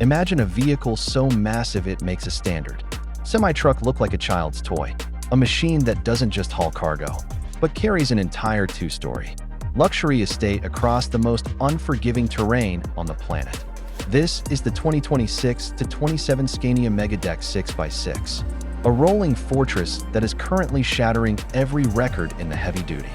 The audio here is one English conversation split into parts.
Imagine a vehicle so massive it makes a standard semi-truck look like a child's toy. A machine that doesn't just haul cargo, but carries an entire two-story luxury estate across the most unforgiving terrain on the planet. This is the 2026-27 Scania MEGA DECK 6x6, a rolling fortress that is currently shattering every record in the heavy-duty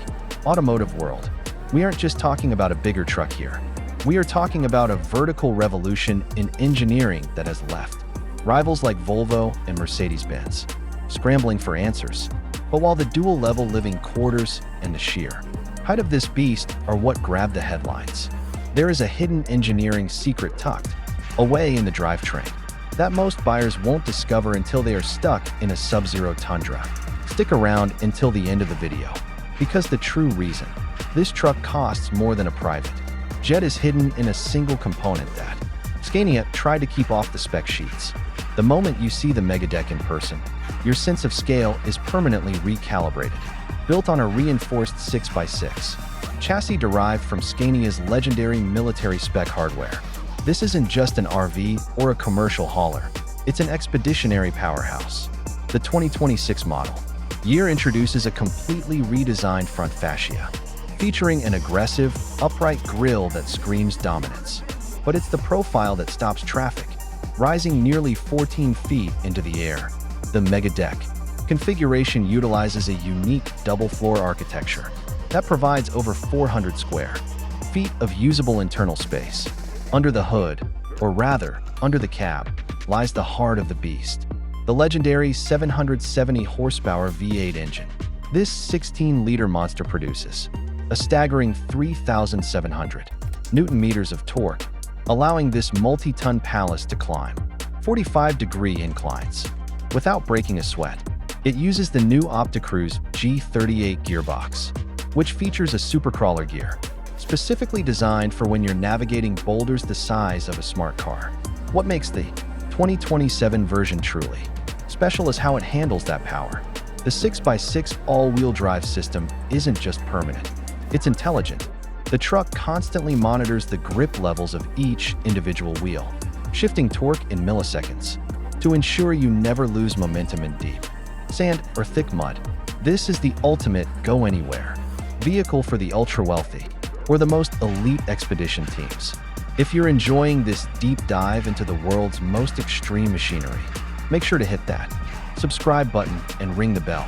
automotive world. We aren't just talking about a bigger truck here. We are talking about a vertical revolution in engineering that has left rivals like Volvo and Mercedes-Benz scrambling for answers. But while the dual-level living quarters and the sheer height of this beast are what grab the headlines, there is a hidden engineering secret tucked away in the drivetrain that most buyers won't discover until they are stuck in a sub-zero tundra. Stick around until the end of the video, because the true reason this truck costs more than a private jet is hidden in a single component that Scania tried to keep off the spec sheets. The moment you see the MEGA DECK in person, your sense of scale is permanently recalibrated. Built on a reinforced 6x6 chassis derived from Scania's legendary military spec hardware, this isn't just an RV or a commercial hauler. It's an expeditionary powerhouse. The 2026 model year introduces a completely redesigned front fascia, featuring an aggressive, upright grille that screams dominance. But it's the profile that stops traffic, rising nearly 14 feet into the air. The MEGA DECK configuration utilizes a unique double-floor architecture that provides over 400 square feet of usable internal space. Under the hood, or rather, under the cab, lies the heart of the beast, the legendary 770 horsepower V8 engine. This 16-liter monster produces a staggering 3,700 Newton-meters of torque, allowing this multi-ton palace to climb 45-degree inclines without breaking a sweat. It uses the new Opticruise G38 gearbox, which features a supercrawler gear, specifically designed for when you're navigating boulders the size of a smart car. What makes the 2027 version truly special is how it handles that power. The 6x6 all-wheel drive system isn't just permanent, it's intelligent. The truck constantly monitors the grip levels of each individual wheel, shifting torque in milliseconds to ensure you never lose momentum in deep sand or thick mud. This is the ultimate go-anywhere vehicle for the ultra-wealthy or the most elite expedition teams. If you're enjoying this deep dive into the world's most extreme machinery, make sure to hit that subscribe button and ring the bell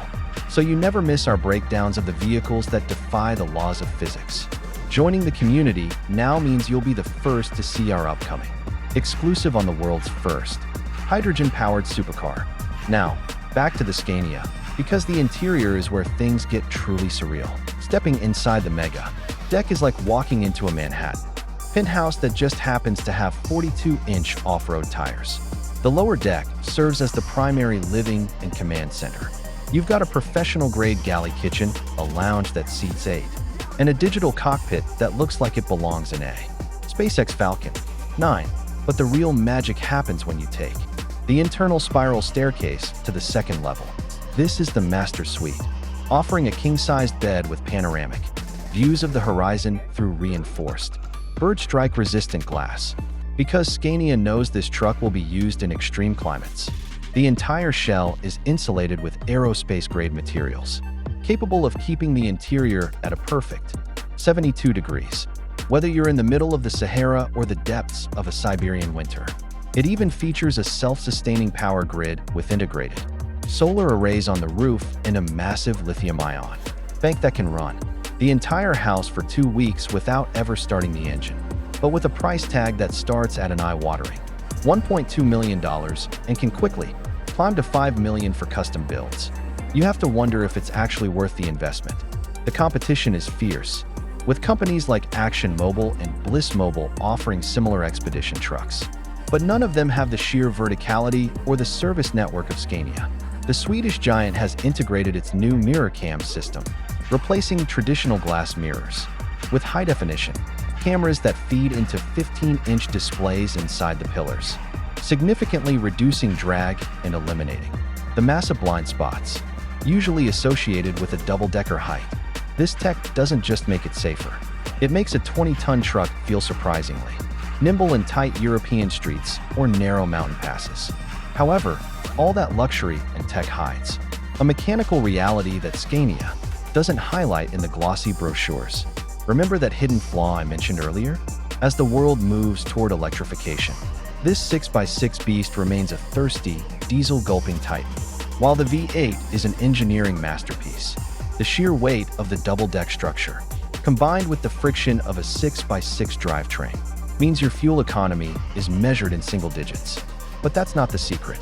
so you never miss our breakdowns of the vehicles that defy the laws of physics. Joining the community now means you'll be the first to see our upcoming exclusive on the world's first hydrogen-powered supercar. Now, back to the Scania, because the interior is where things get truly surreal. Stepping inside the MEGA DECK is like walking into a Manhattan penthouse that just happens to have 42-inch off-road tires. The lower deck serves as the primary living and command center. You've got a professional-grade galley kitchen, a lounge that seats 8, and a digital cockpit that looks like it belongs in a SpaceX Falcon 9. But the real magic happens when you take the internal spiral staircase to the second level. This is the master suite, offering a king-sized bed with panoramic views of the horizon through reinforced bird strike-resistant glass. Because Scania knows this truck will be used in extreme climates, the entire shell is insulated with aerospace-grade materials, capable of keeping the interior at a perfect 72 degrees, whether you're in the middle of the Sahara or the depths of a Siberian winter. It even features a self-sustaining power grid with integrated solar arrays on the roof and a massive lithium-ion bank that can run the entire house for 2 weeks without ever starting the engine. But with a price tag that starts at an eye-watering $1.2 million and can quickly climb to $5 million for custom builds, you have to wonder if it's actually worth the investment. The competition is fierce, with companies like Action Mobile and Bliss Mobile offering similar expedition trucks. But none of them have the sheer verticality or the service network of Scania. The Swedish giant has integrated its new mirror cam system, replacing traditional glass mirrors with high-definition cameras that feed into 15-inch displays inside the pillars, significantly reducing drag and eliminating the massive blind spots usually associated with a double-decker height. This tech doesn't just make it safer, it makes a 20-ton truck feel surprisingly nimble in tight European streets or narrow mountain passes. However, all that luxury and tech hides a mechanical reality that Scania doesn't highlight in the glossy brochures. Remember that hidden flaw I mentioned earlier? As the world moves toward electrification, this 6x6 beast remains a thirsty, diesel-gulping titan. While the V8 is an engineering masterpiece, the sheer weight of the double-deck structure, combined with the friction of a 6x6 drivetrain, means your fuel economy is measured in single digits. But that's not the secret.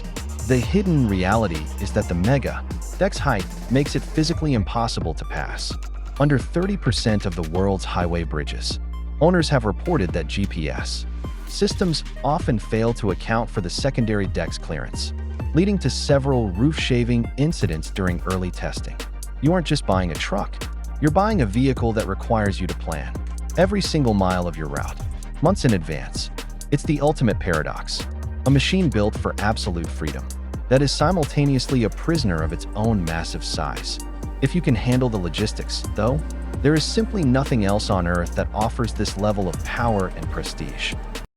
The hidden reality is that the Mega Deck's height makes it physically impossible to pass. Under 30% of the world's highway bridges, owners have reported that GPS systems often fail to account for the secondary deck's clearance, leading to several roof-shaving incidents during early testing. You aren't just buying a truck, you're buying a vehicle that requires you to plan every single mile of your route, months in advance. It's the ultimate paradox, a machine built for absolute freedom that is simultaneously a prisoner of its own massive size. If you can handle the logistics, though, there is simply nothing else on Earth that offers this level of power and prestige.